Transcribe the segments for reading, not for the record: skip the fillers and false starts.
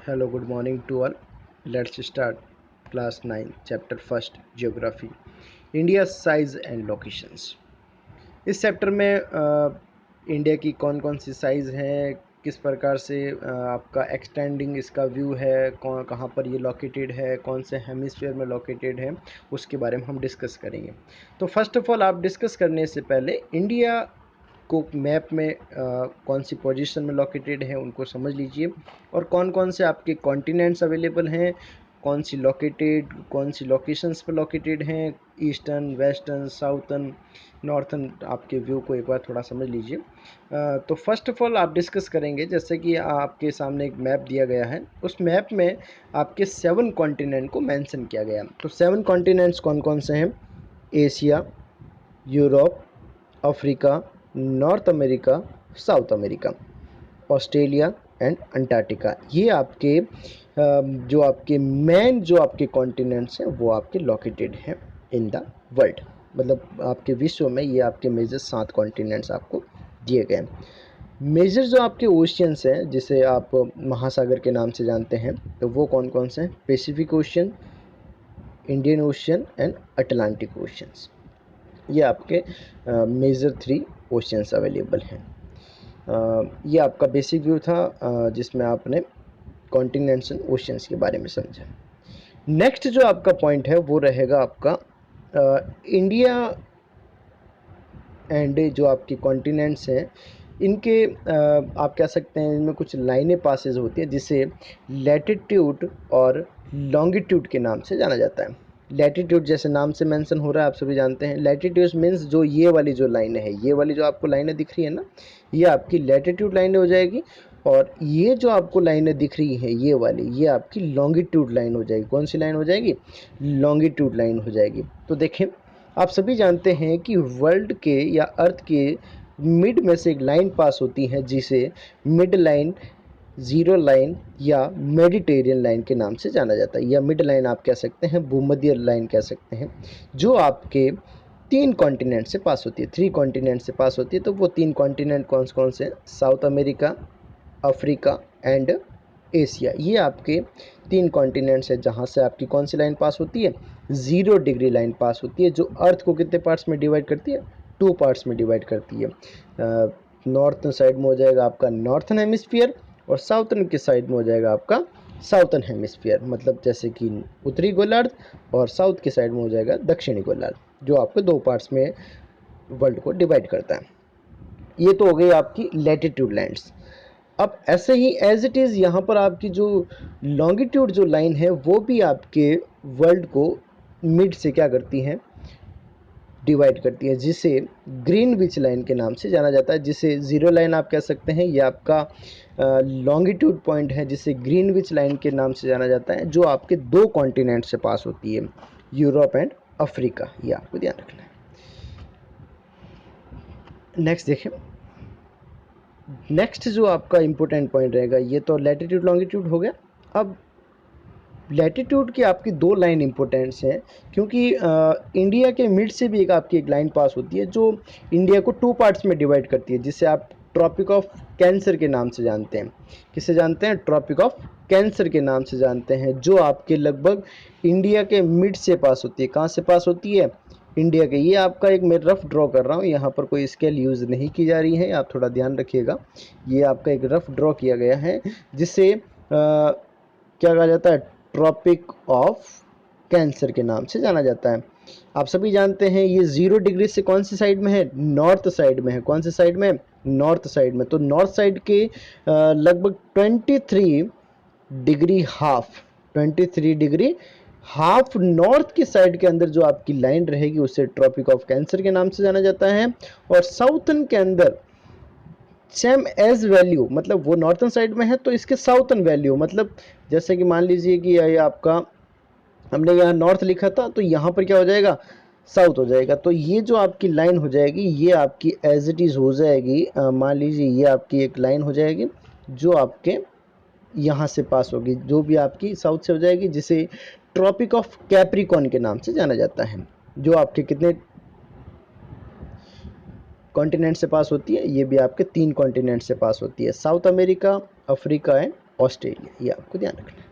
Hello, good morning to all. Let's start class 9, chapter 1st, Geography. India size and locations. इस chapter में India की कौन कौन सी size हैं, किस प्रकार से आपका एक्सटेंडिंग इसका व्यू है, कौन कहाँ पर ये लोकेटेड है, कौन से हेमिस्फीयर में लोकेटेड है, उसके बारे में हम डिस्कस करेंगे। तो फर्स्ट ऑफ ऑल आप डिस्कस करने से पहले इंडिया को मैप में कौन सी पोजीशन में लोकेटेड है उनको समझ लीजिए, और कौन कौन से आपके कॉन्टिनेंट्स अवेलेबल हैं, कौन सी लोकेशंस पर लोकेटेड हैं, ईस्टर्न, वेस्टर्न, साउथर्न, नॉर्थर्न। आपके व्यू को एक बार थोड़ा समझ लीजिए। तो फर्स्ट ऑफ ऑल आप डिस्कस करेंगे, जैसे कि आपके सामने एक मैप दिया गया है, उस मैप में आपके 7 कॉन्टिनेंट को मेंशन किया गया है। तो 7 कॉन्टिनेंट्स कौन कौन से हैं? Asia, Europe, Africa, north America, south America, Australia and Antarctica. ये आपके जो आपके मेन जो आपके कॉन्टिनेंट्स हैं वो आपके लोकेटेड हैं इन द वर्ल्ड। मतलब आपके विश्व में ये आपके मेजर 7 कॉन्टिनेंट्स आपको दिए गए हैं। मेजर जो आपके ओशियंस हैं, जिसे आप महासागर के नाम से जानते हैं, तो वो कौन कौन से हैं? Pacific ocean, Indian ocean and Atlantic oceans. ये आपके मेजर 3 ओशियंस अवेलेबल हैं। ये आपका बेसिक व्यू था जिसमें आपने कॉन्टिनेंट्स एंड ओशियंस के बारे में समझा। नेक्स्ट जो आपका पॉइंट है वो रहेगा आपका इंडिया एंड जो आपके कॉन्टिनेंट्स हैं इनके आप कह सकते हैं इनमें कुछ लाइनें पासेज होती है, जिसे लैटिट्यूड और लॉन्गिट्यूड के नाम से जाना जाता है। लैटिट्यूड जैसे नाम से मेंशन हो रहा है, आप सभी जानते हैं। लैटिट्यूड मीन्स जो ये वाली जो लाइनें है, ये वाली जो आपको लाइनें दिख रही है ना, ये आपकी लैटिट्यूड लाइनें हो जाएगी, और ये जो आपको लाइनें दिख रही है ये वाली, ये आपकी लॉन्गिट्यूड लाइन हो जाएगी। कौन सी लाइन हो जाएगी? लॉन्गिट्यूड लाइन हो जाएगी। तो देखें, आप सभी जानते हैं कि वर्ल्ड के या अर्थ के मिड में से एक लाइन पास होती है, जिसे मिड लाइन, ज़ीरो लाइन या मेडिटेरियन लाइन के नाम से जाना जाता है, या मिड लाइन आप कह सकते हैं, भूमध्य लाइन कह सकते हैं, जो आपके 3 कॉन्टिनेंट से पास होती है, 3 कॉन्टिनेंट से पास होती है। तो वो 3 कॉन्टिनेंट कौन कौन से हैं? South America, Africa and Asia. ये आपके 3 कॉन्टिनेंट्स हैं जहाँ से आपकी कौन सी लाइन पास होती है? 0 डिग्री लाइन पास होती है, जो अर्थ को कितने पार्ट्स में डिवाइड करती है? 2 पार्ट्स में डिवाइड करती है। नॉर्थन साइड में हो जाएगा आपका नॉर्थन हेमिस्फीयर, और साउथर्न के साइड में हो जाएगा आपका साउथर्न हेमिस्फीयर। मतलब जैसे कि उत्तरी गोलार्ध, और साउथ के साइड में हो जाएगा दक्षिणी गोलार्ध, जो आपको 2 पार्ट्स में वर्ल्ड को डिवाइड करता है। ये तो हो गई आपकी लैटिट्यूड लैंड्स। अब ऐसे ही एज इट इज़ यहाँ पर आपकी जो लॉन्गिट्यूड जो लाइन है वो भी आपके वर्ल्ड को मिड से क्या करती हैं? डिवाइड करती है, जिसे ग्रीनविच लाइन के नाम से जाना जाता है, जिसे ज़ीरो लाइन आप कह सकते हैं। ये आपका लॉन्गिट्यूड पॉइंट है, जिसे ग्रीनविच लाइन के नाम से जाना जाता है, जो आपके 2 कॉन्टिनेंट से पास होती है, यूरोप एंड अफ्रीका। ये आपको ध्यान रखना है। नेक्स्ट देखें, नेक्स्ट जो आपका इम्पोर्टेंट पॉइंट रहेगा, ये तो लैटिट्यूड लॉन्गिट्यूड हो गया। अब लैटिट्यूड की आपकी 2 लाइन इंपॉर्टेंट्स हैं, क्योंकि इंडिया के मिड से भी एक लाइन पास होती है, जो इंडिया को 2 पार्ट्स में डिवाइड करती है, जिसे आप ट्रॉपिक ऑफ कैंसर के नाम से जानते हैं। किसे जानते हैं? ट्रॉपिक ऑफ कैंसर के नाम से जानते हैं, जो आपके लगभग इंडिया के मिड से पास होती है। कहाँ से पास होती है? इंडिया के। ये आपका एक मैं रफ ड्रॉ कर रहा हूँ, यहाँ पर कोई स्केल यूज़ नहीं की जा रही है, आप थोड़ा ध्यान रखिएगा। ये आपका एक रफ ड्रॉ किया गया है, जिसे क्या कहा जाता है? ट्रॉपिक ऑफ कैंसर के नाम से जाना जाता है। आप सभी जानते हैं ये 0 डिग्री से कौन सी साइड में है? नॉर्थ साइड में है। कौन सी साइड में? नॉर्थ साइड में। तो नॉर्थ साइड के लगभग 23 degree half, 23 degree half north की साइड के अंदर जो आपकी लाइन रहेगी, उसे ट्रॉपिक ऑफ कैंसर के नाम से जाना जाता है। और साउथर्न के अंदर सेम एज वैल्यू, मतलब वो नॉर्थन साइड में है तो इसके साउथर्न वैल्यू, मतलब जैसे कि मान लीजिए कि ये आपका, हमने यहाँ नॉर्थ लिखा था, तो यहाँ पर क्या हो जाएगा? साउथ हो जाएगा। तो ये जो आपकी लाइन हो जाएगी, ये आपकी एज इट इज़ हो जाएगी। मान लीजिए ये आपकी एक लाइन हो जाएगी, जो आपके यहाँ से पास होगी, जो भी आपकी साउथ से हो जाएगी, जिसे ट्रॉपिक ऑफ कैप्रिकॉन के नाम से जाना जाता है, जो आपके कितने कॉन्टिनेंट से पास होती है? ये भी आपके 3 कॉन्टिनेंट से पास होती है, south America, Africa and Australia, ये आपको ध्यान रखना है।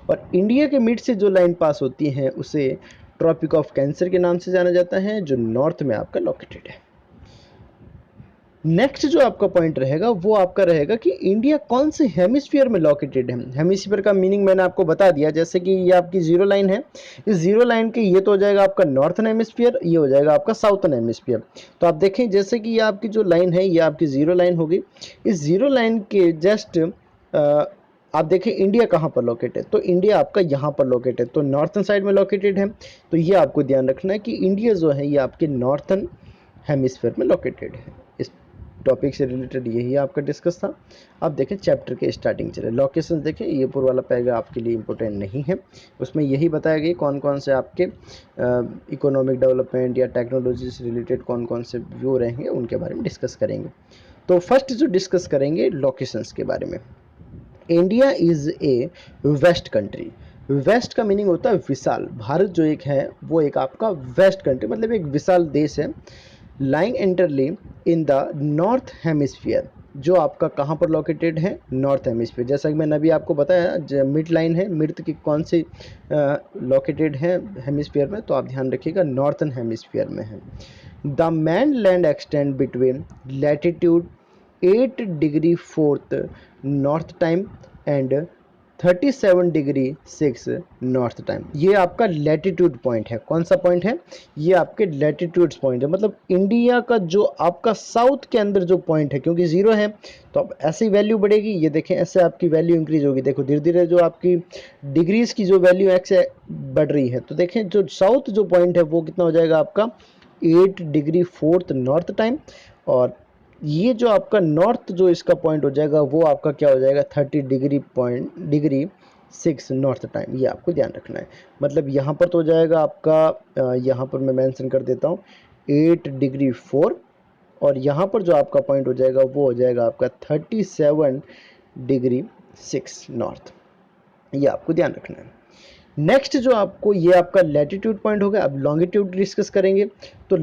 और इंडिया के मिड से जो लाइन पास होती है उसे ट्रॉपिक ऑफ कैंसर के नाम से जाना जाता है, जो नॉर्थ में आपका लोकेटेड है। नेक्स्ट जो आपका पॉइंट रहेगा वो आपका रहेगा कि इंडिया कौन से हेमिस्फीयर में लोकेटेड है। हेमिस्फीयर का मीनिंग मैंने आपको बता दिया, जैसे कि ये आपकी जीरो लाइन है, इस जीरो लाइन के ये तो हो जाएगा आपका नॉर्थन हेमिस्फीयर, ये हो जाएगा आपका साउथर्न हेमिस्फीयर। तो आप देखें जैसे कि ये आपकी जो लाइन है ये आपकी जीरो लाइन होगी, इस जीरो लाइन के जस्ट आप देखें इंडिया कहाँ पर लोकेटेड है, तो इंडिया आपका यहाँ पर लोकेटेड है, तो नॉर्थन साइड में लोकेटेड है। तो ये आपको ध्यान रखना है कि इंडिया जो है ये आपके नॉर्थन हेमिस्फीयर में लोकेटेड है। इस टॉपिक से रिलेटेड यही आपका डिस्कस था। अब देखें चैप्टर के स्टार्टिंग चले, लोकेशन देखें, ये पूरा वाला पैराग्राफ आपके लिए इंपॉर्टेंट नहीं है, उसमें यही बताया गया कौन कौन से आपके इकोनॉमिक डेवलपमेंट या टेक्नोलॉजी से रिलेटेड कौन कौन से व्यू रहेंगे उनके बारे में डिस्कस करेंगे। तो फर्स्ट जो डिस्कस करेंगे लोकेशंस के बारे में। India is a vast country. Vast का मीनिंग होता है विशाल। भारत जो एक है वो एक आपका वेस्ट कंट्री मतलब एक विशाल देश है। Lying entirely in the north hemisphere, जो आपका कहाँ पर लोकेटेड है, नॉर्थ हेमिस्फीयर। जैसा कि मैंने अभी आपको बताया मिड लाइन है, मिड की कौन सी लोकेटेड है हेमिस्फीयर में, तो आप ध्यान रखिएगा नॉर्थन हेमिस्फीयर में है। The man land extend between latitude 8 degree 4 north time and 37 degree 6 north time. ये आपका लैटिट्यूड पॉइंट है। कौन सा पॉइंट है, ये आपके लैटिट्यूड पॉइंट है, मतलब इंडिया का जो आपका साउथ के अंदर जो पॉइंट है, क्योंकि जीरो है तो अब ऐसी वैल्यू बढ़ेगी। ये देखें ऐसे आपकी वैल्यू इंक्रीज होगी, देखो धीरे धीरे जो आपकी डिग्रीज की जो वैल्यू एक्स बढ़ रही है। तो देखें जो साउथ जो पॉइंट है वो कितना हो जाएगा आपका 8 डिग्री 4 नॉर्थ टाइम, और ये जो आपका नॉर्थ जो इसका पॉइंट हो जाएगा वो आपका क्या हो जाएगा 30 डिग्री 6 नॉर्थ टाइम। ये आपको ध्यान रखना है। मतलब यहाँ पर तो हो जाएगा आपका यहाँ पर मैं मेंशन कर देता हूँ 8 डिग्री 4, और यहाँ पर जो आपका पॉइंट हो जाएगा वो हो जाएगा आपका 37 डिग्री 6 नॉर्थ। ये आपको ध्यान रखना है। नेक्स्ट जो आपको ये आपका लैटिट्यूड पॉइंट होगा। अब लॉन्गिट्यूड डिस्कस करेंगे। तो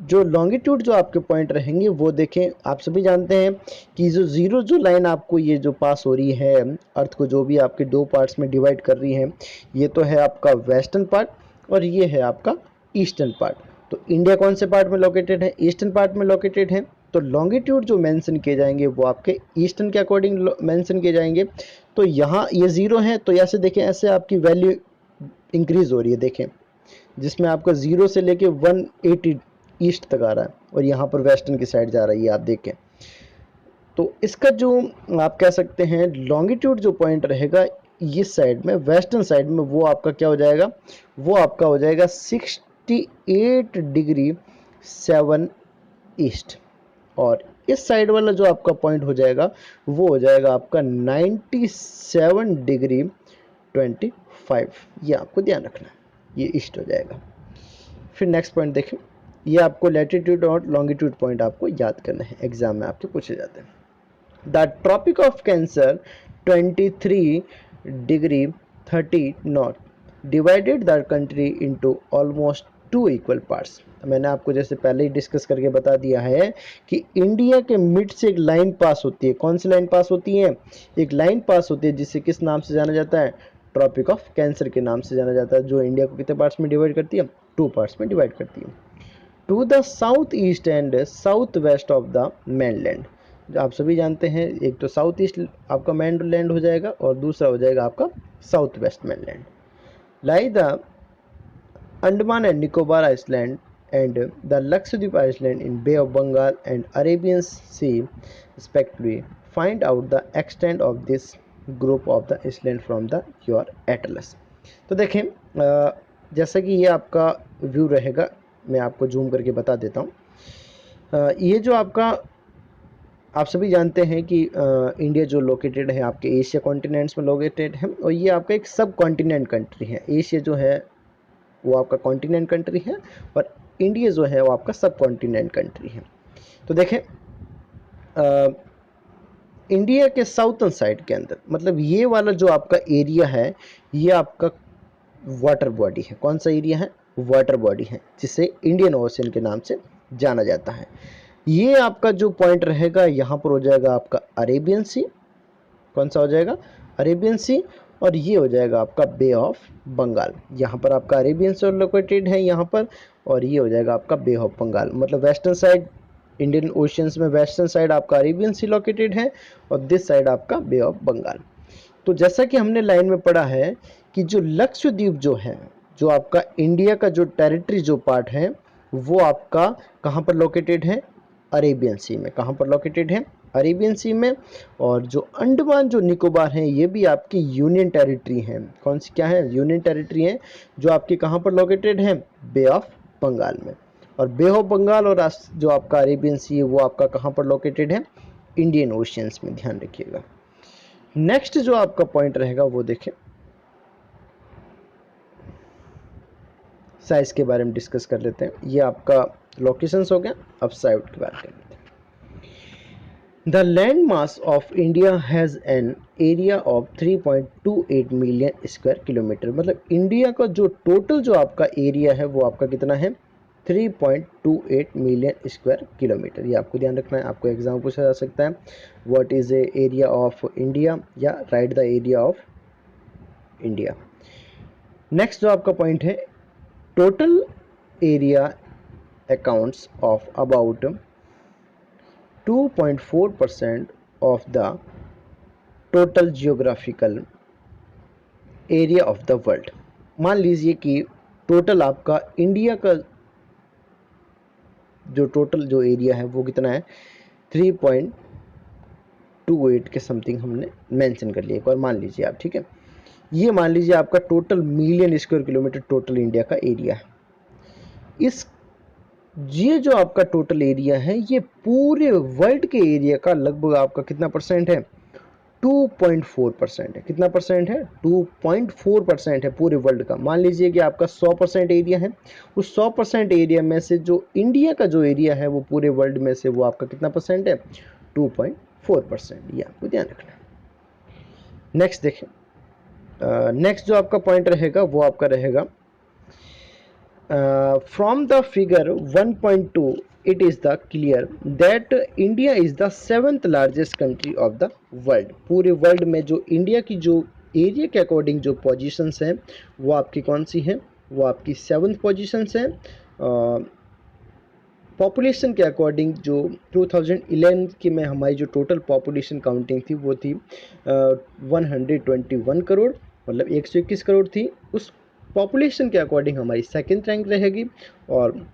जो लॉन्गिट्यूड जो आपके पॉइंट रहेंगे वो देखें, आप सभी जानते हैं कि जो जीरो जो लाइन आपको ये जो पास हो रही है अर्थ को, जो भी आपके दो पार्ट्स में डिवाइड कर रही है, ये तो है आपका वेस्टर्न पार्ट और ये है आपका ईस्टर्न पार्ट। तो इंडिया कौन से पार्ट में लोकेटेड है, ईस्टर्न पार्ट में लोकेटेड है। तो लॉन्गिट्यूड जो मेंशन किए जाएंगे वो आपके ईस्टर्न के अकॉर्डिंग मेंशन किए जाएंगे। तो यहाँ ये जीरो है तो ऐसे देखें, ऐसे आपकी वैल्यू इंक्रीज हो रही है, देखें जिसमें आपका जीरो से लेके 180 ईस्ट तक आ रहा है और यहाँ पर वेस्टर्न की साइड जा रही है, आप देखें। तो इसका जो आप कह सकते हैं लॉन्गिट्यूड जो पॉइंट रहेगा इस साइड में, वेस्टर्न साइड में, वो आपका क्या हो जाएगा, वो आपका हो जाएगा 68 डिग्री 7 ईस्ट, और इस साइड वाला जो आपका पॉइंट हो जाएगा वो हो जाएगा आपका 97 डिग्री 25। ये आपको ध्यान रखना है, ये ईस्ट हो जाएगा। फिर नेक्स्ट पॉइंट देखें, ये आपको लैटिट्यूड और लॉन्गिट्यूड पॉइंट आपको याद करना है, एग्जाम में आपके पूछे जाते हैं। The tropic of cancer 23 degree 30 north divided the country into almost 2 equal parts. मैंने आपको जैसे पहले ही डिस्कस करके बता दिया है कि इंडिया के मिड से एक लाइन पास होती है। कौन सी लाइन पास होती है, एक लाइन पास होती है जिसे किस नाम से जाना जाता है, ट्रॉपिक ऑफ कैंसर के नाम से जाना जाता है, जो इंडिया को कितने पार्ट्स में डिवाइड करती है, 2 पार्ट्स में डिवाइड करती है। To the south east and south west of the mainland, जो आप सभी जानते हैं एक तो साउथ ईस्ट आपका mainland हो जाएगा और दूसरा हो जाएगा आपका south west mainland। Lie the Andaman and Nicobar island and the Lakshadweep island in bay of Bengal and Arabian sea respectively, find out the extent of this group of the island from the your atlas। तो देखें जैसा कि ये आपका view रहेगा, मैं आपको zoom करके बता देता हूँ। ये जो आपका आप सभी जानते हैं कि इंडिया जो लोकेटेड है आपके एशिया कॉन्टिनेंट्स में लोकेटेड है, और ये आपका एक सब कॉन्टिनेंट कंट्री है। एशिया जो है वो आपका कॉन्टिनेंट कंट्री है और इंडिया जो है वो आपका सब कॉन्टिनेंट कंट्री है। तो देखें इंडिया के साउथर्न साइड के अंदर, मतलब ये वाला जो आपका एरिया है ये आपका वाटर बॉडी है। कौन सा एरिया है, वाटर बॉडी है, जिसे इंडियन ओशन के नाम से जाना जाता है। ये आपका जो पॉइंट रहेगा यहाँ पर हो जाएगा आपका अरेबियन सी, कौन सा हो जाएगा, अरेबियन सी, और ये हो जाएगा आपका बे ऑफ बंगाल। यहाँ पर आपका अरेबियन सी लोकेटेड है यहाँ पर, और ये हो जाएगा आपका बे ऑफ बंगाल। मतलब वेस्टर्न साइड इंडियन ओशियंस में वेस्टर्न साइड आपका अरेबियन सी लोकेटेड है और दिस साइड आपका बे ऑफ बंगाल। तो जैसा कि हमने लाइन में पढ़ा है कि जो लक्षद्वीप जो है, जो आपका इंडिया का जो टेरिटरी जो पार्ट है वो आपका कहाँ पर लोकेटेड है, अरेबियन सी में। कहाँ पर लोकेटेड है, अरेबियन सी में। और जो अंडमान जो निकोबार हैं ये भी आपकी यूनियन टेरिटरी हैं। कौन सी क्या है, यूनियन टेरिटरी हैं, जो आपके कहाँ पर लोकेटेड हैं, बे ऑफ बंगाल में। और बे ऑफ बंगाल और जो आपका अरेबियन सी है वो आपका कहाँ पर लोकेटेड है, इंडियन ओशियंस में, ध्यान रखिएगा। नेक्स्ट जो आपका पॉइंट रहेगा वो देखें, साइज के बारे में डिस्कस कर लेते हैं। ये आपका लोकेशंस हो गया। अब साइड की बात कर लेते हैं। The land mass of India has an area of 3.28 million square kilometre. मतलब इंडिया का जो टोटल जो आपका एरिया है वो आपका कितना है, 3.28 मिलियन स्क्वायर किलोमीटर। ये आपको ध्यान रखना है, आपको एग्जाम पूछा जा सकता है, what is a area of India, या right the area of India. Next जो आपका पॉइंट है, total area accounts of about 2.4% of the total geographical area of the world। मान लीजिए कि टोटल आपका इंडिया का जो टोटल जो एरिया है वो कितना है, 3.28 के समथिंग हमने मेंशन कर लिया। एक बार मान लीजिए आप, ठीक है। ये मान लीजिए आपका total million square kilometre total India का एरिया है। इस ये जो आपका टोटल एरिया है ये पूरे वर्ल्ड के एरिया का लगभग आपका कितना परसेंट है, 2.4% है। कितना परसेंट है, 2.4% है पूरे वर्ल्ड का। मान लीजिए कि आपका 100% एरिया है, उस 100% एरिया में से जो इंडिया का जो एरिया है वो पूरे वर्ल्ड में से वो आपका कितना परसेंट है, 2.4%। ये आपको ध्यान रखना है। नेक्स्ट देखें, नेक्स्ट जो आपका पॉइंट रहेगा वो आपका रहेगा, from the figure 1.2 it is the clear that India is the 7th largest country of the world। पूरे वर्ल्ड में जो इंडिया की जो एरिया के अकॉर्डिंग जो पोजीशंस हैं वो आपकी कौन सी हैं, वो आपकी 7th पोजीशंस हैं। पॉपुलेशन के अकॉर्डिंग जो 2011 की में हमारी जो टोटल पॉपुलेशन काउंटिंग थी वो थी 121 करोड़, मतलब 121 करोड़ थी। उस पॉपुलेशन के अकॉर्डिंग हमारी सेकंड रैंक रहेगी और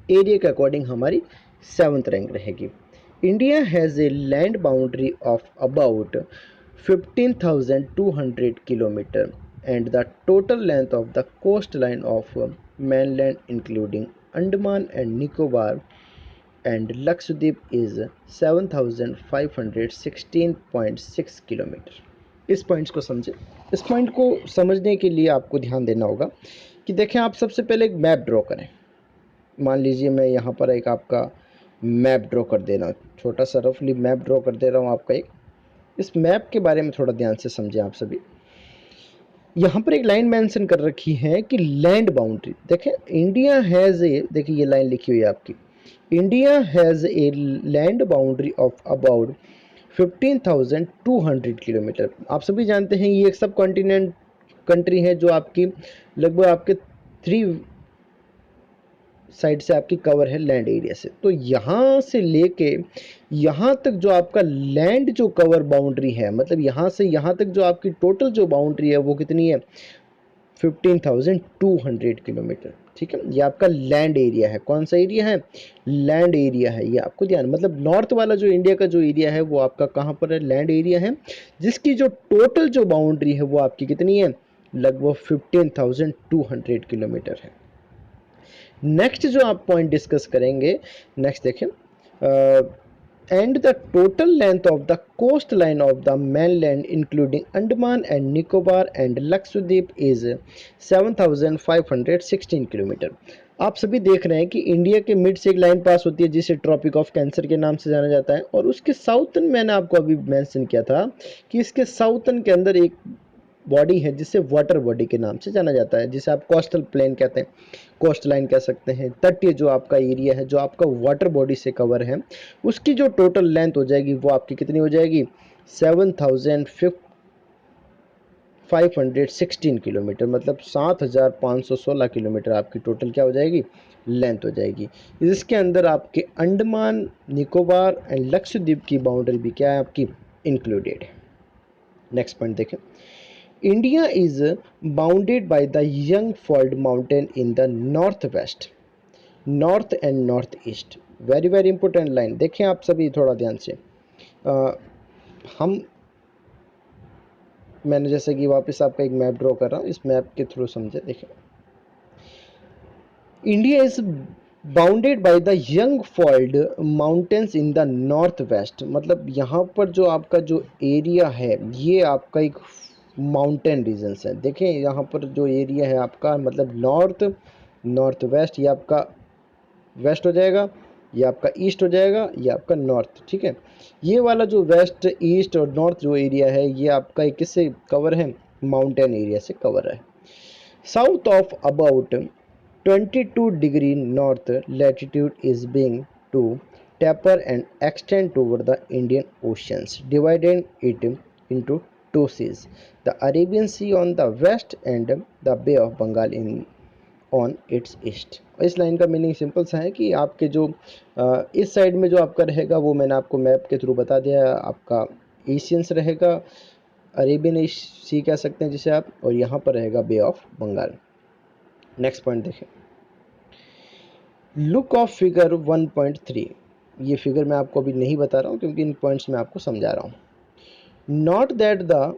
एरिया के अकॉर्डिंग हमारी 7th रैंक रहेगी। India has a land boundary of about 15,200 kilometre and the total length of the coast line of mainland including Andaman and Nicobar and Lakshadweep is 7,516.6 kilometre. इस points को समझें। इस point को समझने के लिए आपको ध्यान देना होगा कि देखें, आप सबसे पहले एक मैप ड्रॉ करें। मान लीजिए मैं यहाँ पर एक आपका मैप ड्रॉ कर दे रहा हूँ, छोटा सा रफली मैप ड्रॉ कर दे रहा हूँ आपका एक। इस मैप के बारे में थोड़ा ध्यान से समझें आप सभी। यहाँ पर एक लाइन मेंशन कर रखी है कि लैंड बाउंड्री, देखें इंडिया हैज़ ए, देखिए ये लाइन लिखी हुई है आपकी, India has a land boundary of about 15,200 kilometre. आप सभी जानते हैं ये एक सब कॉन्टिनेंट कंट्री है जो आपकी लगभग आपके 3 साइड से आपकी कवर है लैंड एरिया से। तो यहाँ से लेके यहाँ तक जो आपका लैंड जो कवर बाउंड्री है, मतलब यहाँ से यहाँ तक जो आपकी टोटल जो बाउंड्री है वो कितनी है, 15,200 किलोमीटर। ठीक है, ये आपका लैंड एरिया है। कौन सा एरिया है, लैंड एरिया है। ये आपको ध्यान, मतलब नॉर्थ वाला जो इंडिया का जो एरिया है वो आपका कहाँ पर है, लैंड एरिया है, जिसकी जो टोटल जो बाउंड्री है वो आपकी कितनी है, लगभग 15,200 किलोमीटर है। नेक्स्ट जो आप पॉइंट डिस्कस करेंगे, नेक्स्ट देखें, and the total length of the coastline of the mainland including Andaman and Nicobar and Lakshadweep is 7,516 kilometre. आप सभी देख रहे हैं कि इंडिया के मिड से एक लाइन पास होती है जिसे ट्रॉपिक ऑफ कैंसर के नाम से जाना जाता है, और उसके साउथन मैंने आपको अभी मेंशन किया था कि इसके साउथन के अंदर एक बॉडी है जिसे वाटर बॉडी के नाम से जाना जाता है, जिसे आप कोस्टल प्लेन कहते हैं, कोस्ट लाइन कह सकते हैं। तटीय जो आपका एरिया है जो आपका वाटर बॉडी से कवर है, उसकी जो टोटल लेंथ हो जाएगी वो आपकी कितनी हो जाएगी, 7,516 किलोमीटर, मतलब 7,516 किलोमीटर आपकी टोटल क्या हो जाएगी, लेंथ हो जाएगी। इसके अंदर आपके अंडमान निकोबार एंड लक्षद्वीप की बाउंड्री भी क्या है आपकी, इंक्लूडेड है। नेक्स्ट पॉइंट देखें, India is bounded by the young fold mountain in the north west, north and north east. Very very important line, देखें आप सभी थोड़ा ध्यान से। हम मैंने जैसे कि वापस आपका एक मैप ड्रॉ कर रहा हूँ, इस मैप के थ्रू समझे। देखें, India is bounded by the young fold mountains in the north west, मतलब यहाँ पर जो आपका जो एरिया है ये आपका एक माउंटेन रीजन्स है। देखें यहाँ पर जो एरिया है आपका, मतलब नॉर्थ, नॉर्थ वेस्ट, ये आपका वेस्ट हो जाएगा, ये आपका ईस्ट हो जाएगा, ये आपका नॉर्थ। ठीक है, ये वाला जो वेस्ट ईस्ट और नॉर्थ जो एरिया है ये आपका एक किससे कवर है, माउंटेन एरिया से कवर है। South of about 22 degree north latitude is being to taper and extend toward the Indian Oceans, dividing it into two seas, the Arabian Sea on the west and the Bay of Bengal in on it's east. इस line का meaning simple सा है कि आपके जो इस side में जो आपका रहेगा वो मैंने आपको मैप के थ्रू बता दिया, आपका एशियंस रहेगा, अरेबियन सी कह सकते हैं जिसे आप, और यहाँ पर रहेगा बे ऑफ बंगाल। नेक्स्ट पॉइंट देखें, लुक ऑफ फिगर 1.3। ये फिगर मैं आपको अभी नहीं बता रहा हूँ क्योंकि इन पॉइंट्स मैं आपको समझा रहा हूँ। Not that the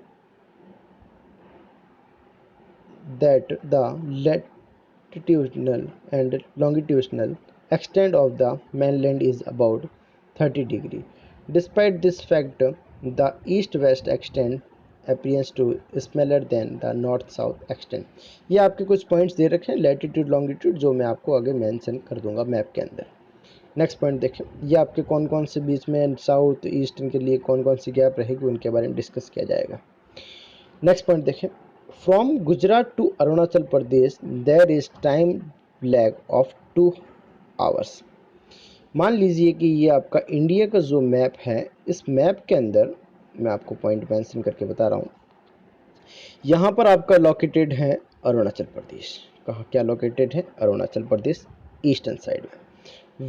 latitudinal and longitudinal extent of the mainland is about 30 degree. Despite this fact, the east-west extent appears to smaller than the north-south extent। ये आपके कुछ पॉइंट्स दे रखे हैं लैटिट्यूड लॉन्गिट्यूड, जो मैं आपको आगे मेंशन कर दूंगा मैप के अंदर। नेक्स्ट पॉइंट देखें, ये आपके कौन कौन से बीच में साउथ ईस्टर्न के लिए कौन कौन सी गैप रहेगी उनके बारे में डिस्कस किया जाएगा। नेक्स्ट पॉइंट देखें, from Gujarat to Arunachal Pradesh there is time lag of 2 hours. मान लीजिए कि ये आपका इंडिया का जो मैप है, इस मैप के अंदर मैं आपको पॉइंट मेंशन करके बता रहा हूँ, यहाँ पर आपका लोकेटेड है अरुणाचल प्रदेश। कहाँ क्या लोकेटेड है, अरुणाचल प्रदेश ईस्टर्न साइड में।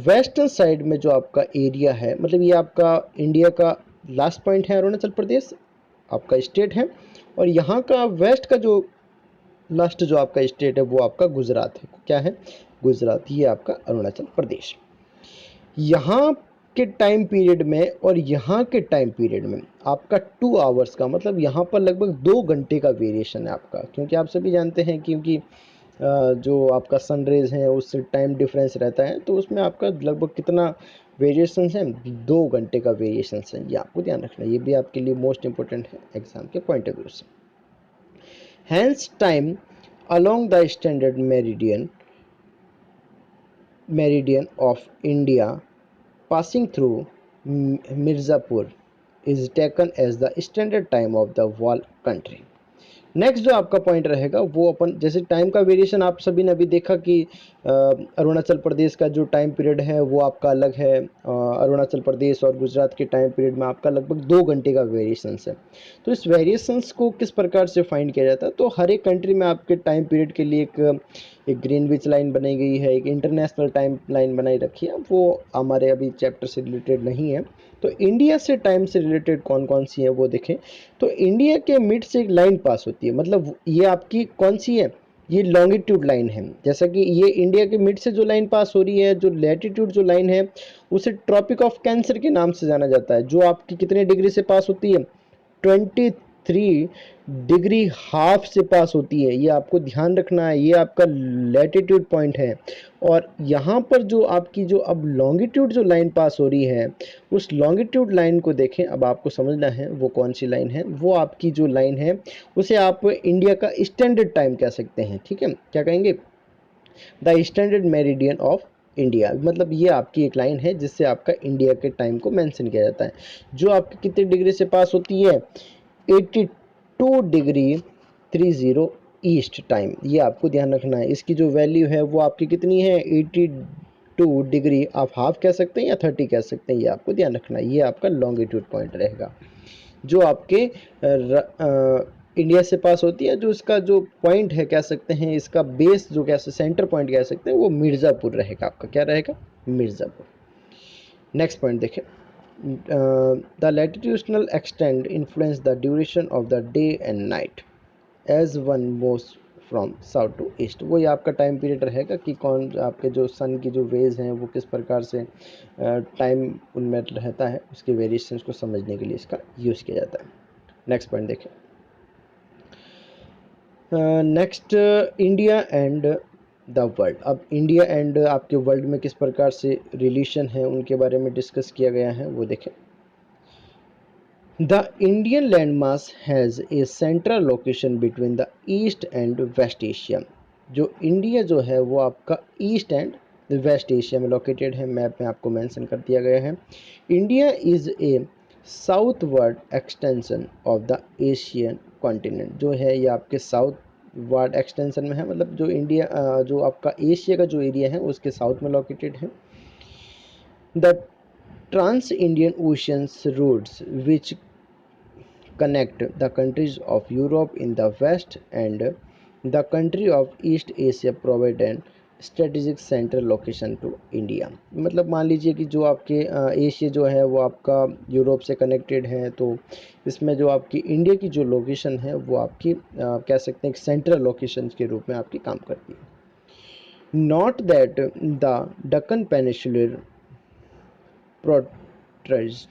वेस्टर्न साइड में जो आपका एरिया है, मतलब ये आपका इंडिया का लास्ट पॉइंट है अरुणाचल प्रदेश आपका स्टेट है, और यहाँ का वेस्ट का जो लास्ट जो आपका स्टेट है वो आपका गुजरात है। क्या है, गुजरात, ये आपका अरुणाचल प्रदेश। यहाँ के टाइम पीरियड में और यहाँ के टाइम पीरियड में आपका 2 आवर्स का, मतलब यहाँ पर लगभग 2 घंटे का वेरिएशन है आपका, क्योंकि आप सभी जानते हैं क्योंकि जो आपका सनरेज है उससे टाइम डिफरेंस रहता है, तो उसमें आपका लगभग कितना वेरिएशन है, 2 घंटे का वेरिएशन है। ये आपको ध्यान रखना, ये भी आपके लिए मोस्ट इंपॉर्टेंट है एग्जाम के पॉइंट ऑफ व्यू से। Hence time along the standard meridian of India passing through Mirzapur is taken as the standard time of the whole country। Next जो आपका पॉइंट रहेगा वो अपन जैसे टाइम का वेरिएशन आप सभी ने अभी देखा कि अरुणाचल प्रदेश का जो टाइम पीरियड है वो आपका अलग है, अरुणाचल प्रदेश और गुजरात के टाइम पीरियड में आपका लगभग 2 घंटे का वेरिएशंस है। तो इस वेरिएशंस को किस प्रकार से फाइंड किया जाता है, तो हर एक कंट्री में आपके टाइम पीरियड के लिए एक ग्रीनविच लाइन बनाई गई है, एक इंटरनेशनल टाइम लाइन बनाई रखी है, वो हमारे अभी चैप्टर से रिलेटेड नहीं है। तो इंडिया से टाइम से रिलेटेड कौन कौन सी है वो देखें, तो इंडिया के मिड से एक लाइन पास होती है, मतलब ये आपकी कौन सी है, ये लॉन्गिट्यूड लाइन है। जैसा कि ये इंडिया के मिड से जो लाइन पास हो रही है, जो लैटिट्यूड जो लाइन है उसे ट्रॉपिक ऑफ कैंसर के नाम से जाना जाता है, जो आपकी कितने डिग्री से पास होती है, 23 डिग्री हाफ से पास होती है। ये आपको ध्यान रखना है, ये आपका लैटिट्यूड पॉइंट है। और यहाँ पर जो आपकी जो अब लॉन्गिट्यूड जो लाइन पास हो रही है, उस लॉन्गिट्यूड लाइन को देखें, अब आपको समझना है वो कौन सी लाइन है। वो आपकी जो लाइन है उसे आप इंडिया का स्टैंडर्ड टाइम कह सकते हैं। ठीक है, क्या कहेंगे, the standard meridian of India, मतलब ये आपकी एक लाइन है जिससे आपका इंडिया के टाइम को मेंशन किया जाता है, जो आपकी कितने डिग्री से पास होती है, 82 डिग्री 30 ईस्ट टाइम। ये आपको ध्यान रखना है, इसकी जो वैल्यू है वो आपकी कितनी है, 82 डिग्री, आप हाफ कह सकते हैं या 30 कह सकते हैं, ये आपको ध्यान रखना है। ये आपका लॉन्गिट्यूड पॉइंट रहेगा। जो आपके इंडिया से पास होती है, जो इसका जो पॉइंट है कह सकते हैं, इसका बेस जो कह सकते सेंटर पॉइंट कह सकते हैं, वो मिर्ज़ापुर रहेगा आपका। क्या रहेगा? मिर्ज़ापुर। नेक्स्ट पॉइंट देखें, the latitudinal extend influence the duration of the day and night as one moves from south to east. वही आपका टाइम पीरियड रहेगा कि कौन आपके जो सन की जो वेज हैं वो किस प्रकार से टाइम उनमें रहता है, उसके वेरिएशंस को समझने के लिए इसका यूज़ किया जाता है। नेक्स्ट पॉइंट देखें, next India and the world. अब इंडिया एंड आपके वर्ल्ड में किस प्रकार से रिलेशन है उनके बारे में डिस्कस किया गया है, वो देखें। The Indian landmass has a central location between the east and west Asia. जो इंडिया जो है वो आपका ईस्ट एंड वेस्ट एशिया में लोकेटेड है, मैप में आपको मेंशन कर दिया गया है। India is a southward extension of the Asian continent. जो है ये आपके साउथ वर्ड एक्सटेंशन में है, मतलब जो इंडिया जो आपका एशिया का जो एरिया है उसके साउथ में लोकेटेड है। The trans Indian oceans roads which connect the countries of Europe in the west and the country of East Asia provide an strategic central location to India. मतलब मान लीजिए कि जो आपके एशिया जो है वो आपका यूरोप से कनेक्टेड है, तो इसमें जो आपकी इंडिया की जो लोकेशन है वो आपकी कह सकते हैं सेंट्रल लोकेशन के रूप में आपकी काम करती है। Not that the Deccan peninsular protrudes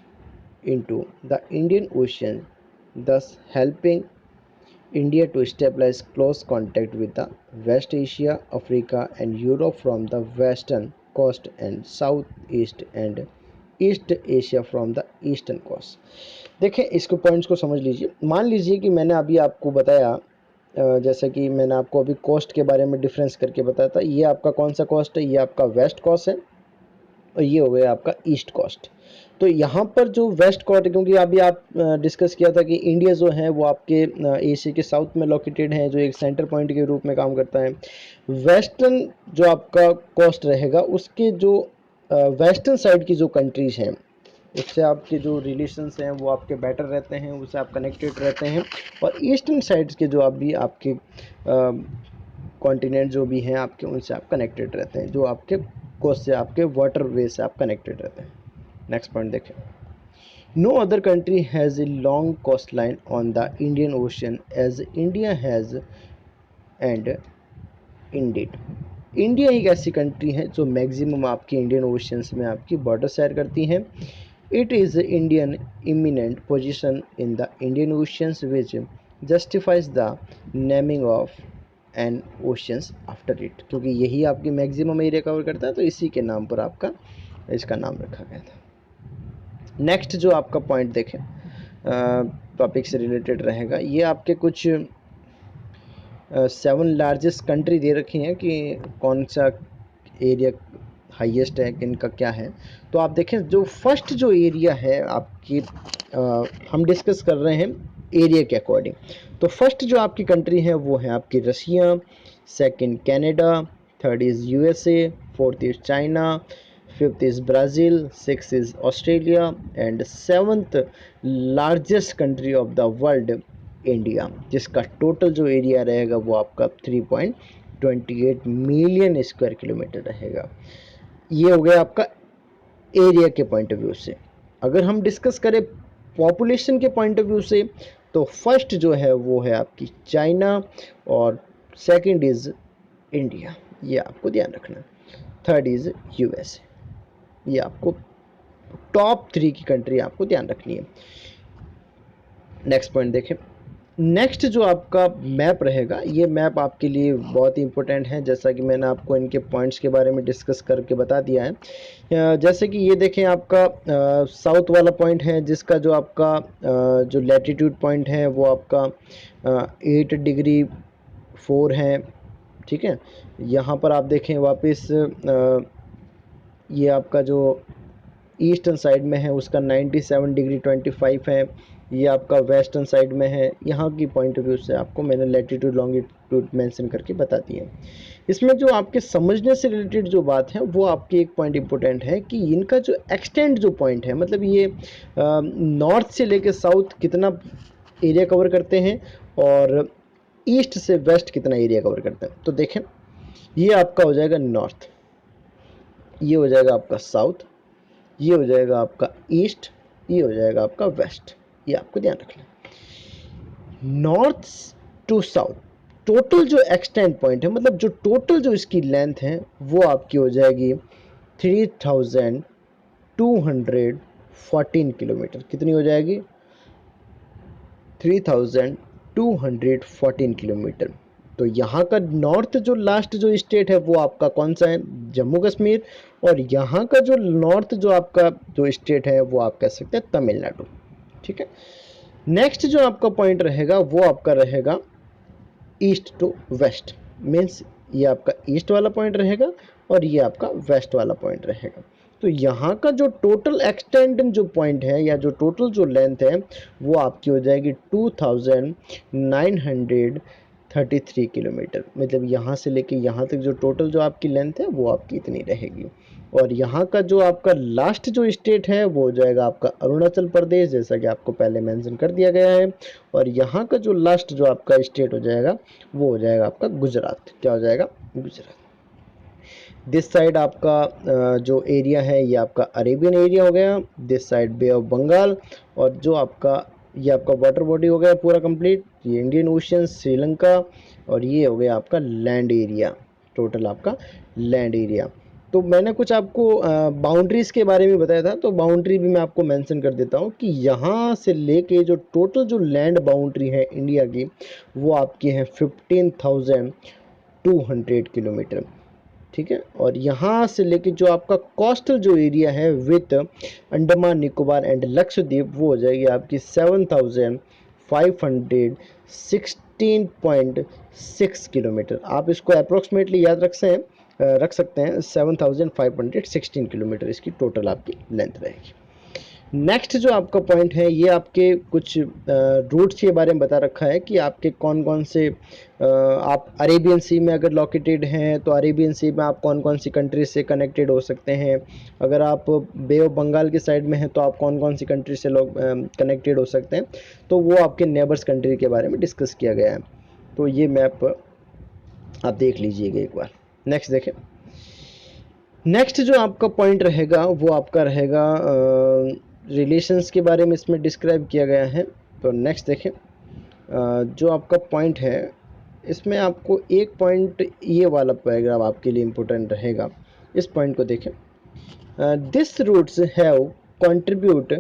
into the Indian Ocean, thus helping India to establish close contact with the West Asia, Africa and Europe from the western coast and Southeast and east Asia from the eastern coast. देखें इसको points को समझ लीजिए। मान लीजिए कि मैंने अभी आपको बताया जैसे कि मैंने आपको अभी कोस्ट के बारे में डिफरेंस करके बताया था, ये आपका कौन सा कोस्ट है, ये आपका वेस्ट कोस्ट है और ये हो गया आपका ईस्ट कोस्ट। तो यहाँ पर जो वेस्ट कोस्ट, क्योंकि अभी आप डिस्कस किया था कि इंडिया जो है वो आपके एशिया के साउथ में लोकेटेड है, जो एक सेंटर पॉइंट के रूप में काम करता है। वेस्टर्न जो आपका कोस्ट रहेगा उसके जो वेस्टर्न साइड की जो कंट्रीज हैं उससे आपके जो रिलेशंस हैं वो आपके बेटर रहते हैं, उससे आप कनेक्टेड रहते हैं। और ईस्टर्न साइड्स के जो अभी आपके कॉन्टिनेंट जो भी हैं आपके, उनसे आप कनेक्टेड रहते हैं, जो आपके कोस्ट से आपके वाटर वे से आप कनेक्टेड रहते हैं। नेक्स्ट पॉइंट देखें, no other country has a long coast line on the Indian Ocean as India has and indeed. India एक ऐसी कंट्री है जो मैक्सिमम आपकी इंडियन ओशंस में आपकी बॉर्डर शेयर करती हैं। It is Indian eminent position in the Indian oceans which justifies the naming of and oceans after it, क्योंकि यही आपकी मैक्सिमम एरिया कवर करता है, तो इसी के नाम पर आपका इसका नाम रखा गया था। नेक्स्ट जो आपका पॉइंट देखें टॉपिक से रिलेटेड रहेगा, ये आपके कुछ 7 लार्जेस्ट कंट्री दे रखी हैं कि कौन सा एरिया हाईएस्ट है, किन का क्या है। तो आप देखें जो फर्स्ट जो एरिया है आपकी हम डिस्कस कर रहे हैं एरिया के अकॉर्डिंग। तो फर्स्ट जो आपकी कंट्री है वो है आपकी Russia, second Canada, third is USA, fourth is China, fifth is Brazil, six is Australia and seventh largest country of the world India, जिसका टोटल जो एरिया रहेगा वो आपका 3.28 मिलियन स्क्वायर किलोमीटर रहेगा। ये हो गया आपका एरिया के पॉइंट ऑफ व्यू से। अगर हम डिस्कस करें पॉपुलेशन के पॉइंट ऑफ व्यू से, तो फर्स्ट जो है वो है आपकी चाइना और सेकंड इज़ इंडिया, ये आपको ध्यान रखना। थर्ड इज़ यूएसए, ये आपको टॉप 3 की कंट्री आपको ध्यान रखनी है। नेक्स्ट पॉइंट देखें, नेक्स्ट जो आपका मैप रहेगा, ये मैप आपके लिए बहुत ही इंपॉर्टेंट है, जैसा कि मैंने आपको इनके पॉइंट्स के बारे में डिस्कस करके बता दिया है। जैसे कि ये देखें आपका साउथ वाला पॉइंट है, जिसका जो आपका जो लैटिट्यूड पॉइंट है वो आपका 8 डिग्री 4 है, ठीक है। यहाँ पर आप देखें वापस ये आपका जो ईस्टर्न साइड में है उसका 97 डिग्री 25 है। ये आपका वेस्टर्न साइड में है। यहाँ की पॉइंट ऑफ व्यू से आपको मैंने लैटिट्यूड लॉन्गिट्यूड मेंशन करके बता दी है। इसमें जो आपके समझने से रिलेटेड जो बात है वो आपकी एक पॉइंट इंपॉर्टेंट है कि इनका जो एक्सटेंड जो पॉइंट है, मतलब ये नॉर्थ से लेके साउथ कितना एरिया कवर करते हैं और ईस्ट से वेस्ट कितना एरिया कवर करते हैं। तो देखें, ये आपका हो जाएगा नॉर्थ, ये हो जाएगा आपका साउथ, ये हो जाएगा आपका ईस्ट, ये हो जाएगा आपका वेस्ट। ये आपको ध्यान रखना। नॉर्थ टू साउथ टोटल जो एक्सटेंड पॉइंट है, मतलब जो टोटल जो इसकी लेंथ है वो आपकी हो जाएगी 3214 किलोमीटर। कितनी हो जाएगी? 3214 किलोमीटर। तो यहाँ का नॉर्थ जो लास्ट जो स्टेट है वो आपका कौन सा है? जम्मू कश्मीर। और यहाँ का जो नॉर्थ जो आपका जो स्टेट है वो आप कह सकते हैं तमिलनाडु। ठीक है। नेक्स्ट जो आपका पॉइंट रहेगा वो आपका रहेगा ईस्ट टू वेस्ट, मीन्स ये आपका ईस्ट वाला पॉइंट रहेगा और ये आपका वेस्ट वाला पॉइंट रहेगा। तो यहाँ का जो टोटल एक्सटेंड जो पॉइंट है या जो टोटल जो लेंथ है वो आपकी हो जाएगी 2933 किलोमीटर। मतलब यहाँ से लेके यहाँ तक जो टोटल जो आपकी लेंथ है वो आपकी इतनी रहेगी। और यहाँ का जो आपका लास्ट जो स्टेट है वो हो जाएगा आपका अरुणाचल प्रदेश, जैसा कि आपको पहले मेंशन कर दिया गया है। और यहाँ का जो लास्ट जो आपका स्टेट हो जाएगा वो हो जाएगा आपका गुजरात। क्या हो जाएगा? गुजरात। दिस साइड आपका जो एरिया है ये आपका अरेबियन एरिया हो गया, this side bay of Bengal. और जो आपका ये आपका वाटर बॉडी हो गया पूरा कंप्लीट, ये इंडियन ओशन, श्रीलंका। और ये हो गया आपका लैंड एरिया, टोटल आपका लैंड एरिया। तो मैंने कुछ आपको बाउंड्रीज़ के बारे में बताया था, तो बाउंड्री भी मैं आपको मेंशन कर देता हूँ कि यहाँ से लेके जो टोटल जो लैंड बाउंड्री है इंडिया की वो आपकी है 15,200 किलोमीटर। ठीक है। और यहाँ से लेके जो आपका कोस्टल जो एरिया है विथ अंडमान निकोबार एंड लक्षद्वीप वो हो जाएगी आपकी 7,516.6 किलोमीटर। आप इसको अप्रोक्सीमेटली याद रख सकते हैं 7,516 किलोमीटर इसकी टोटल आपकी लेंथ रहेगी। नेक्स्ट जो आपका पॉइंट है ये आपके कुछ रूट्स के बारे में बता रखा है कि आपके कौन कौन से आप अरेबियन सी में अगर लोकेटेड हैं तो अरेबियन सी में आप कौन कौन सी कंट्री से कनेक्टेड हो सकते हैं। अगर आप बे ऑफ बंगाल की साइड में हैं तो आप कौन कौन सी कंट्री से लोग कनेक्टेड हो सकते हैं। तो वो आपके नेबर्स कंट्री के बारे में डिस्कस किया गया है। तो ये मैप आप देख लीजिएगा एक बार। नेक्स्ट देखें। नेक्स्ट जो आपका पॉइंट रहेगा वो आपका रहेगा रिलेशंस के बारे में इसमें डिस्क्राइब किया गया है। तो नेक्स्ट देखें। जो आपका पॉइंट है इसमें आपको एक पॉइंट ये वाला पैराग्राफ आपके लिए इम्पोर्टेंट रहेगा। इस पॉइंट को देखें। This routes have contribute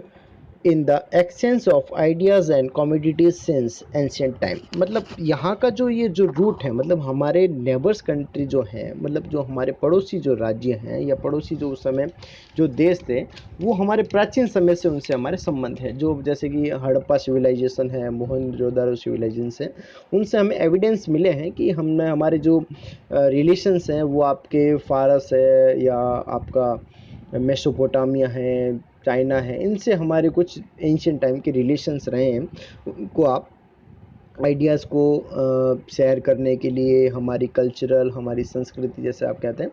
in the exchange of ideas and commodities since ancient time. मतलब यहाँ का जो ये जो रूट है, मतलब हमारे नेबर्स कंट्री जो हैं, मतलब जो हमारे पड़ोसी जो राज्य हैं या पड़ोसी जो उस समय जो देश थे वो हमारे प्राचीन समय से उनसे हमारे संबंध है। जो जैसे कि हड़प्पा सिविलाइजेशन है, मोहनजोदारो सिविलाइजेशन है, उनसे हमें एविडेंस मिले हैं कि हमने हमारे जो रिलेशंस हैं वो आपके फारस है या आपका मेसोपोटामिया है, चाइना है, इनसे हमारे कुछ एंशियंट टाइम के रिलेशंस रहे हैं। उनको आप आइडियाज़ को शेयर करने के लिए हमारी कल्चरल, हमारी संस्कृति जैसे आप कहते हैं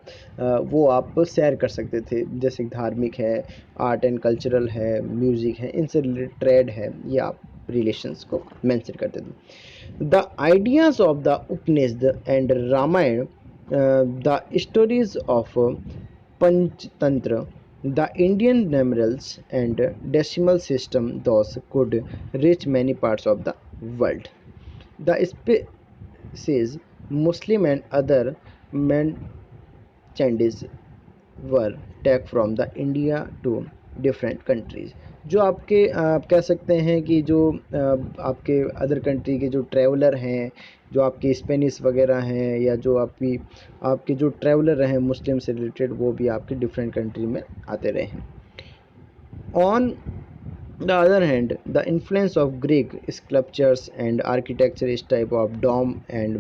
वो आप शेयर कर सकते थे। जैसे धार्मिक है, आर्ट एंड कल्चरल है, म्यूज़िक है, इनसे रिलेटेड ट्रेड है, ये आप रिलेशंस को मेंशन करते थे। The ideas of the Upanishad and Ramayana, the stories of Panchatantra, the Indian numerals and decimal system thus could reach many parts of the world. The species Muslim and other merchandise were taken from the India to different countries. जो आपके आप कह सकते हैं कि जो आपके other country के जो ट्रैवलर हैं, जो आपके स्पेनिश वगैरह हैं या जो आपके जो ट्रैवलर हैं मुस्लिम से रिलेटेड, वो भी आपके डिफरेंट कंट्री में आते रहे हैं। On the other hand, the influence of Greek sculptures and architecture is type of dome and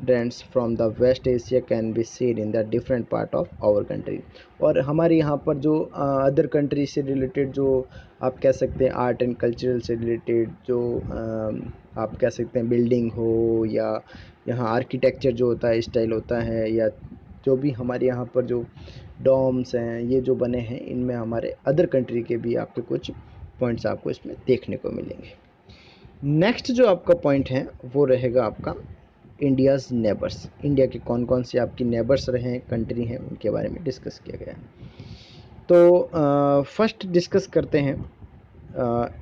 trends from the west Asia can be seen in the different part of our country. और हमारे यहाँ पर जो other country से related जो आप कह सकते हैं आर्ट एंड कल्चरल से रिलेटेड जो आप कह सकते हैं बिल्डिंग हो या यहाँ आर्किटेक्चर जो होता है स्टाइल होता है या जो भी हमारे यहाँ पर जो डॉम्स हैं ये जो बने हैं इनमें हमारे अदर कंट्री के भी आपके कुछ पॉइंट्स आपको इसमें देखने को मिलेंगे। नेक्स्ट जो आपका पॉइंट है वो रहेगा आपका इंडियाज़ नेबर्स। इंडिया के कौन कौन से आपकी नेबर्स रहे हैं कंट्री हैं उनके बारे में डिस्कस किया गया है। तो फर्स्ट डिस्कस करते हैं।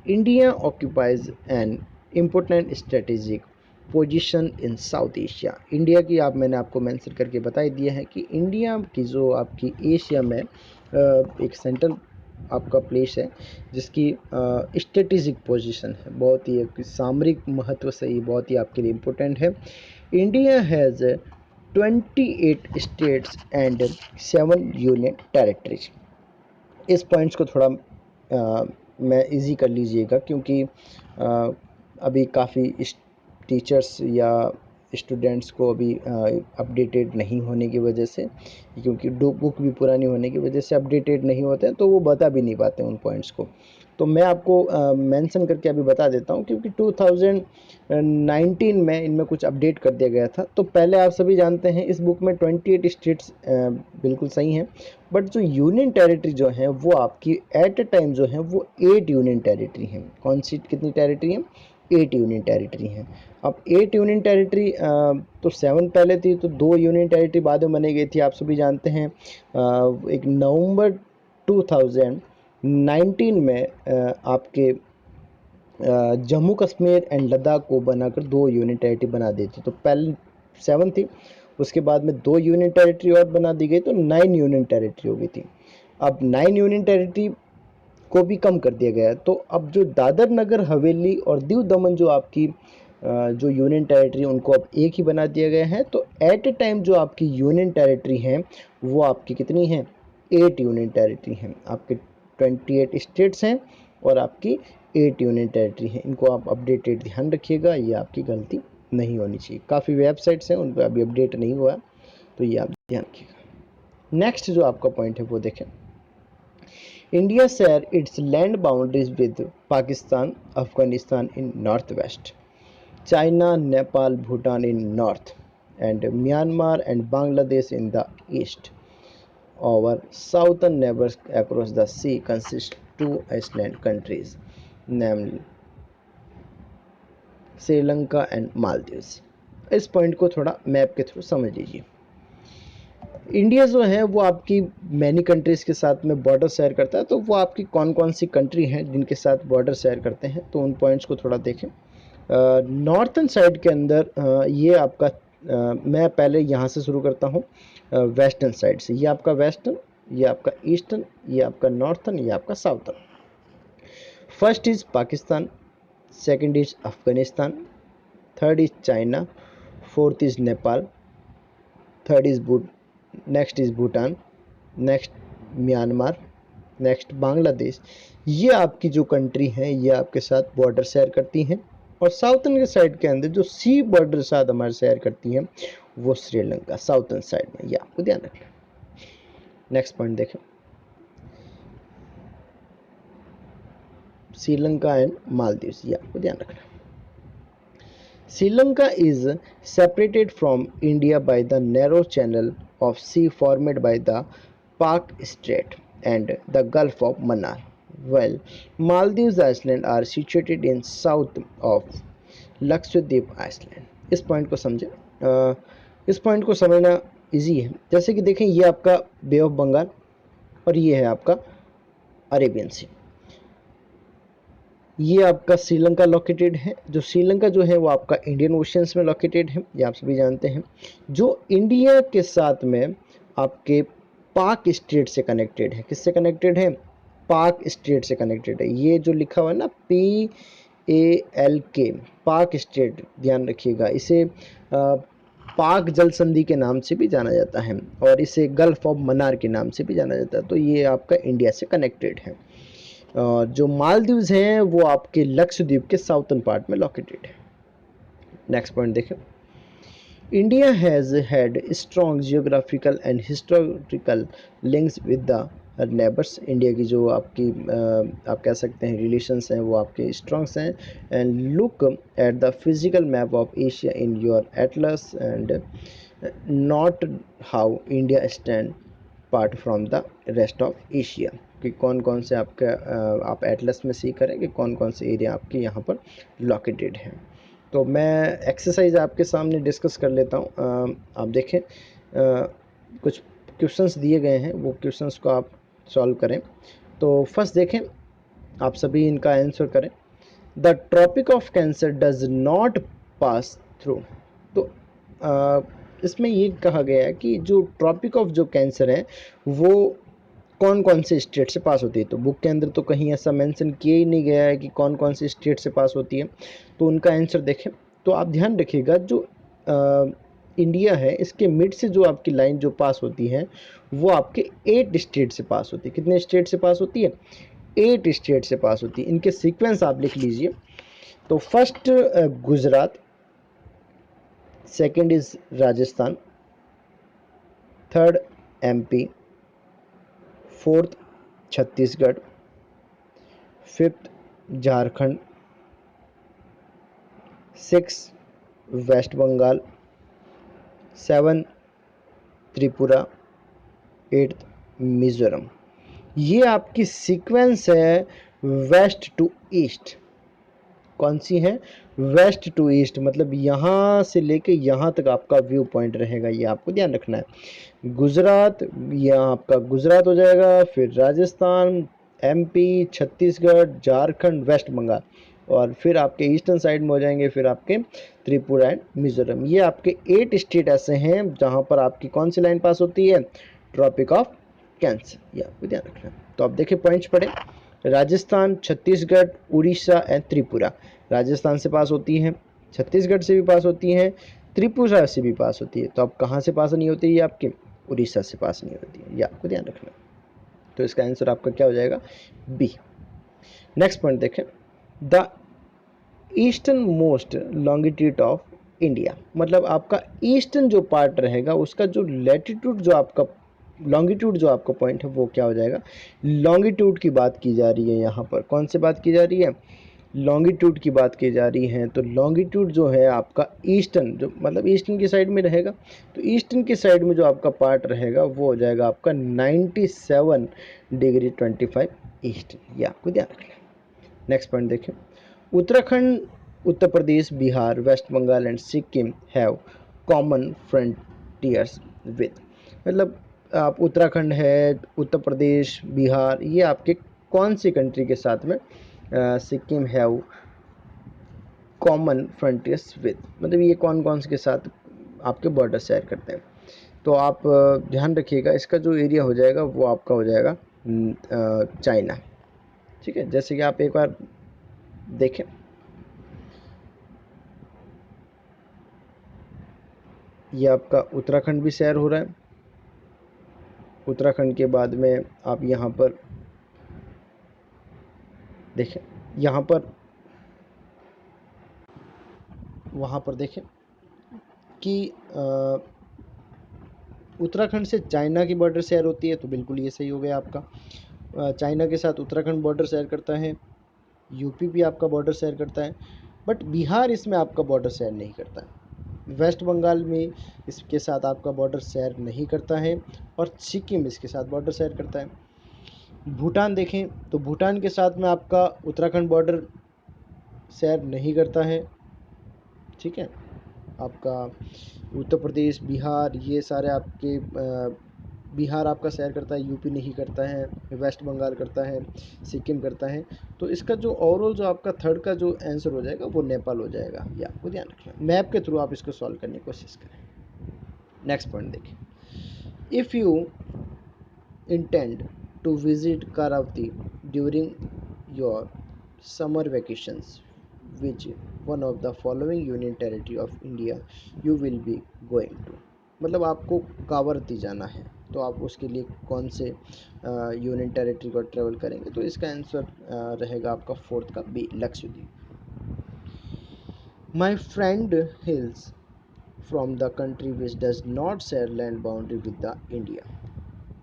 India occupies an important strategic position in south Asia. India की मैंने आपको मेंशन करके बता ही दिया है कि इंडिया की जो आपकी एशिया में एक सेंट्रल आपका प्लेस है जिसकी स्ट्रेटेजिक पोजीशन है, बहुत ही एक सामरिक महत्व से ये बहुत ही आपके लिए इम्पोर्टेंट है। India has 28 states and 7 union territories. इस पॉइंट्स को थोड़ा मैं इजी कर लीजिएगा क्योंकि अभी काफ़ी टीचर्स या स्टूडेंट्स को अभी अपडेटेड नहीं होने की वजह से, क्योंकि बुक भी पुरानी होने की वजह से अपडेटेड नहीं होते हैं तो वो बता भी नहीं पाते उन पॉइंट्स को। तो मैं आपको मेंशन करके अभी बता देता हूँ क्योंकि 2019 में इनमें कुछ अपडेट कर दिया गया था। तो पहले आप सभी जानते हैं इस बुक में 28 स्टेट्स बिल्कुल सही हैं, बट जो यूनियन टेरिटरी जो है वो आपकी एट अ टाइम जो है वो 8 यूनियन टेरिटरी हैं। कौन सी कितनी टेरिटरी हैं? 8 यूनियन टेरिटरी हैं। अब 8 यूनियन टेरिटरी तो 7 पहले थी तो 2 यूनियन टेरिटरी बाद में बनी गई थी, आप सभी जानते हैं। एक नवंबर 2019 में आपके जम्मू कश्मीर एंड लद्दाख को बनाकर 2 यूनियन टेरिटरी बना दी थी। तो पहले 7 थी, उसके बाद में 2 यूनियन टेरिटरी और बना दी गई तो 9 यूनियन टेरिटरी हो गई थी। अब 9 यूनियन टेरिटरी को भी कम कर दिया गया है। तो अब जो दादर नगर हवेली और दीव दमन जो आपकी जो यूनियन टेरिटरी उनको अब एक ही बना दिया गया है। तो एट ए टाइम जो आपकी यूनियन टेरिटरी हैं वो आपकी कितनी हैं? 8 यूनियन टेरिटरी हैं। आपके 28 स्टेट्स हैं और आपकी 8 यूनियन टेरिटरी हैं। इनको आप अपडेटेड ध्यान रखिएगा, ये आपकी गलती नहीं होनी चाहिए। काफ़ी वेबसाइट्स हैं उन पर अभी अपडेट नहीं हुआ, तो ये आप ध्यान रखिएगा। नेक्स्ट जो आपका पॉइंट है वो देखें। India share its land boundaries with Pakistan, Afghanistan in northwest, China, Nepal, Bhutan in north, and Myanmar and Bangladesh in the east. Our southern neighbors across the sea consist two island countries, namely Sri Lanka and Maldives. इस point को थोड़ा map के through समझ लीजिए। India जो है वो आपकी मैनी कंट्रीज़ के साथ में बॉर्डर शेयर करता है। तो वो आपकी कौन कौन सी कंट्री हैं जिनके साथ बॉर्डर शेयर करते हैं, तो उन पॉइंट्स को थोड़ा देखें। नॉर्थन साइड के अंदर ये आपका मैं पहले यहाँ से शुरू करता हूँ वेस्टर्न साइड से। ये आपका वेस्टर्न, ये आपका ईस्टर्न, ये आपका नॉर्थन, ये आपका southern. First is Pakistan, second is Afghanistan, third is China, fourth is Nepal, third is next is Bhutan, next Myanmar, next Bangladesh. ये आपकी जो कंट्री हैं ये आपके साथ बॉर्डर शेयर करती हैं। और साउथर्न के साइड के अंदर जो सी बॉर्डर साथ हमारे शेयर करती हैं वो श्रीलंका साउथर्न साइड में, ये आपको ध्यान रखना। नेक्स्ट पॉइंट देखें, श्रीलंका एंड मालदीव्स, ये आपको ध्यान रखना। Sri is separated from India by the narrow channel of sea formed by the Pak Strait and the Gulf of Mannar, while Maldives Islands are situated in south of Lakshadweep Island। इस point को समझें। इस point को समझना easy है। जैसे कि देखें ये आपका बे ऑफ बंगाल और ये है आपका अरेबियन सी। ये आपका श्रीलंका लोकेटेड है। जो श्रीलंका जो है वो आपका इंडियन ओशियंस में लोकेटेड है, ये आप सभी जानते हैं। जो इंडिया के साथ में आपके पाक स्टेट से कनेक्टेड है। किससे कनेक्टेड है? पाक स्टेट से कनेक्टेड है। ये जो लिखा हुआ है ना PALK, पाक स्टेट, ध्यान रखिएगा। इसे पाक जल संधि के नाम से भी जाना जाता है और इसे गल्फ ऑफ मन्नार के नाम से भी जाना जाता है। तो ये आपका इंडिया से कनेक्टेड है। जो मालदीव्स हैं वो आपके लक्षद्वीप के साउथर्न पार्ट में लोकेटेड है। नेक्स्ट पॉइंट देखें। India has had strong geographical and historical links with the neighbours. India की जो आपकी आप कह सकते हैं रिलेशंस हैं वो आपके स्ट्रॉन्ग्स हैं। And look at the physical map of Asia in your Atlas and not how India stand part from the rest of Asia, कि कौन कौन से आपका आप एटलस में सी करें कि कौन कौन से एरिया आपके यहाँ पर लोकेटेड हैं। तो मैं एक्सरसाइज आपके सामने डिस्कस कर लेता हूँ। आप देखें कुछ क्वेश्चंस दिए गए हैं, वो क्वेश्चंस को आप सॉल्व करें। तो फर्स्ट देखें, आप सभी इनका आंसर करें। The tropic of cancer does not pass through. तो इसमें ये कहा गया है कि जो ट्रॉपिक ऑफ जो कैंसर है वो कौन कौन से स्टेट से पास होती है। तो बुक के अंदर तो कहीं ऐसा मेंशन किया ही नहीं गया है कि कौन कौन से स्टेट से पास होती है। तो उनका आंसर देखें। तो आप ध्यान रखिएगा, जो इंडिया है इसके मिड से जो आपकी लाइन जो पास होती है वो आपके 8 स्टेट से पास होती है। कितने स्टेट से पास होती है? 8 स्टेट से पास होती है। इनके सीक्वेंस आप लिख लीजिए। तो first Gujarat, second is Rajasthan, third MP, fourth Chhattisgarh, fifth Jharkhand, six West Bengal, seven Tripura, eighth Mizoram. ये आपकी सीक्वेंस है वेस्ट टू ईस्ट। कौन सी है? वेस्ट टू ईस्ट, मतलब यहाँ से लेके यहाँ तक आपका व्यू पॉइंट रहेगा, ये आपको ध्यान रखना है। गुजरात, यहाँ आपका गुजरात हो जाएगा, फिर राजस्थान, एमपी, छत्तीसगढ़, झारखंड, वेस्ट बंगाल, और फिर आपके ईस्टर्न साइड में हो जाएंगे फिर आपके त्रिपुरा एंड मिजोरम। ये आपके 8 स्टेट ऐसे हैं जहाँ पर आपकी कौन सी लाइन पास होती है? ट्रॉपिक ऑफ कैंसर, ये आपको ध्यान रखना है। तो आप देखिए पॉइंट्स पढ़े। राजस्थान, छत्तीसगढ़, उड़ीसा एंड त्रिपुरा। राजस्थान से पास होती हैं, छत्तीसगढ़ से भी पास होती हैं, त्रिपुरा से भी पास होती है। तो अब कहाँ से पास नहीं होती है? ये आपके उड़ीसा से पास नहीं होती है, ये आपको ध्यान रखना। तो इसका आंसर आपका क्या हो जाएगा? बी। नेक्स्ट पॉइंट देखें। The eastern most longitude of India, मतलब आपका ईस्टर्न जो पार्ट रहेगा उसका जो लैटिट्यूड जो आपका लॉन्गिट्यूड जो आपका पॉइंट है वो क्या हो जाएगा? लॉन्गिट्यूड की बात की जा रही है यहाँ पर। कौन से बात की जा रही है? लॉन्गिट्यूड की बात की जा रही है। तो लॉन्गिट्यूड जो है आपका ईस्टर्न, जो मतलब ईस्टर्न की साइड में रहेगा, तो ईस्टर्न की साइड में जो आपका पार्ट रहेगा वो हो जाएगा आपका 97 डिग्री 25 ईस्ट। ये आपको ध्यान रखना है। नेक्स्ट पॉइंट देखें। Uttarakhand, Uttar Pradesh, Bihar, West Bengal and Sikkim have common frontiers with, मतलब आप उत्तराखंड है, उत्तर प्रदेश, बिहार, ये आपके कौन सी कंट्री के साथ में Sikkim have common frontiers with, मतलब ये कौन कौन से के साथ आपके बॉर्डर शेयर करते हैं। तो आप ध्यान रखिएगा, इसका जो एरिया हो जाएगा वो आपका हो जाएगा चाइना। ठीक है, जैसे कि आप एक बार देखें, ये आपका उत्तराखंड भी शेयर हो रहा है। उत्तराखंड के बाद में आप यहाँ पर देखें, यहाँ पर वहाँ पर देखें कि उत्तराखंड से चाइना की बॉर्डर शेयर होती है, तो बिल्कुल ये सही हो गया आपका। चाइना के साथ उत्तराखंड बॉर्डर शेयर करता है, यूपी भी आपका बॉर्डर शेयर करता है, बट बिहार इसमें आपका बॉर्डर शेयर नहीं करता है। वेस्ट बंगाल में इसके साथ आपका बॉर्डर शेयर नहीं करता है, और सिक्किम इसके साथ बॉर्डर शेयर करता है। भूटान देखें तो भूटान के साथ में आपका उत्तराखंड बॉर्डर शेयर नहीं करता है। ठीक है, आपका उत्तर प्रदेश, बिहार, ये सारे आपके बिहार आपका शेयर करता है, यूपी नहीं करता है, वेस्ट बंगाल करता है, सिक्किम करता है। तो इसका जो ओवरऑल जो आपका थर्ड का जो आंसर हो जाएगा वो नेपाल हो जाएगा, ये आपको ध्यान रखना। मैप के थ्रू आप इसको सॉल्व करने की कोशिश करें। नेक्स्ट पॉइंट देखिए। If you intend to visit Kavaratti during your summer vacations, which one of the following union territory of India you will be going to, मतलब आपको कावरती जाना है, तो आप उसके लिए कौन से यूनियन टेरिटरी को ट्रेवल करेंगे? तो इसका आंसर रहेगा आपका फोर्थ का B, Lakshadweep. My friend hills from the country which does not share land boundary with the India.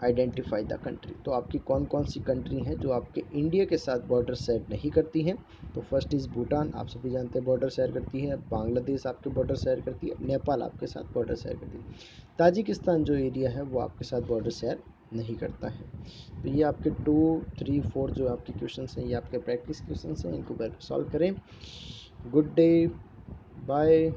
Identify the country. तो आपकी कौन कौन सी कंट्री हैं जो आपके इंडिया के साथ बॉर्डर शेयर नहीं करती हैं? तो फर्स्ट इज़ भूटान, आप सभी जानते हैं बॉर्डर शेयर करती है। बांग्लादेश आपके बॉर्डर शेयर करती है। नेपाल आपके साथ बॉर्डर शेयर करती है। ताजिकिस्तान जो एरिया है वो आपके साथ बॉर्डर शेयर नहीं करता है। तो ये आपके 2, 3, 4 जो आपके क्वेश्चन हैं, ये आपके प्रैक्टिस क्वेश्चन हैं, इनको घर सॉल्व करें। Good day, bye.